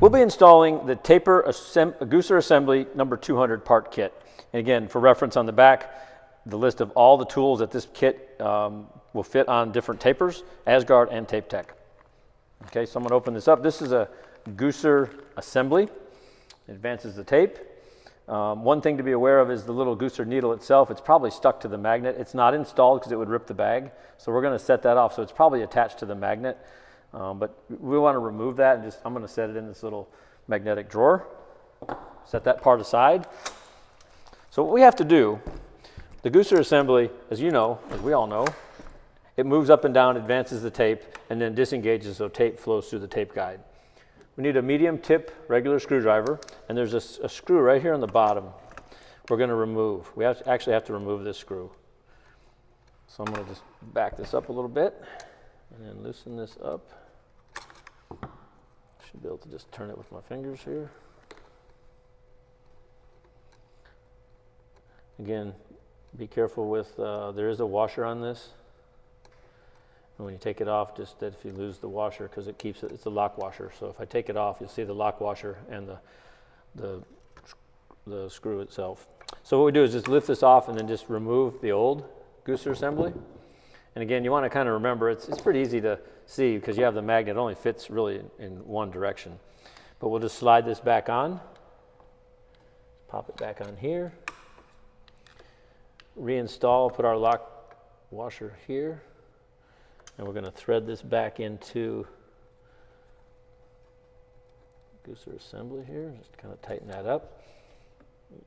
We'll be installing the taper Gooser assembly number 200 part kit. And again, for reference on the back, the list of all the tools that this kit will fit on different tapers, Asgard and Tape Tech. Okay, so I'm gonna open this up. This is a Gooser assembly. It advances the tape. One thing to be aware of is the little Gooser needle itself. It's probably stuck to the magnet. It's not installed because it would rip the bag. So we're gonna set that off. So it's probably attached to the magnet. But we wanna remove that and I'm gonna set it in this little magnetic drawer. Set that part aside. So what we have to do, the Gooser assembly, as you know, as we all know, it moves up and down, advances the tape, and then disengages so tape flows through the tape guide. We need a medium tip regular screwdriver, and there's a screw right here on the bottom we're going to remove. We actually have to remove this screw. So I'm going to just back this up a little bit and then loosen this up. Should be able to just turn it with my fingers here. Again, be careful with, there is a washer on this. And when you take it off, just that if you lose the washer, because it keeps it, it's a lock washer. So if I take it off, you'll see the lock washer and the screw itself. So what we do is just lift this off and then just remove the old Gooser assembly. And again, you want to kind of remember, it's pretty easy to see because you have the magnet. It only fits really in one direction. But we'll just slide this back on. Pop it back on here. Reinstall, put our lock washer here. And we're going to thread this back into Gooser assembly here. Just kind of tighten that up.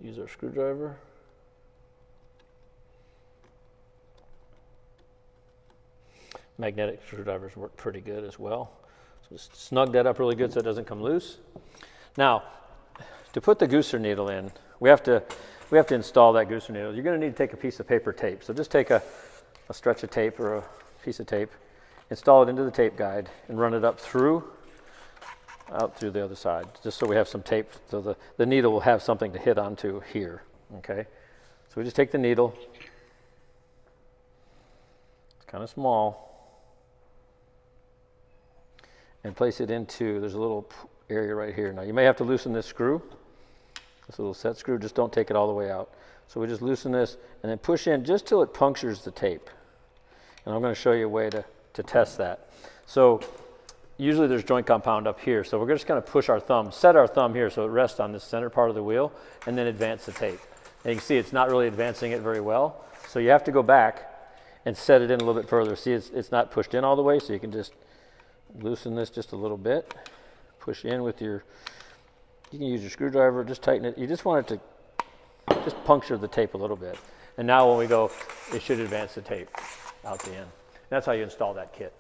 Use our screwdriver. Magnetic screwdrivers work pretty good as well. So just snug that up really good so it doesn't come loose. Now, to put the Gooser needle in, we have to install that Gooser needle. You're going to need to take a piece of paper tape. So just take a stretch of tape or a piece of tape, install it into the tape guide, and run it up out through the other side, just so we have some tape, so the needle will have something to hit onto here, okay? So we just take the needle, it's kind of small, and place it into, there's a little area right here. Now you may have to loosen this screw, this little set screw, just don't take it all the way out. So we just loosen this and then push in just till it punctures the tape. And I'm going to show you a way to test that. So usually there's joint compound up here. So we're just going to push our thumb, set our thumb here so it rests on this center part of the wheel, and then advance the tape. And you can see it's not really advancing it very well. So you have to go back and set it in a little bit further. See, it's not pushed in all the way, so you can just loosen this just a little bit. Push in with you can use your screwdriver, just tighten it. You just want it to just puncture the tape a little bit. And now when we go, it should advance the tape out the end. That's how you install that kit.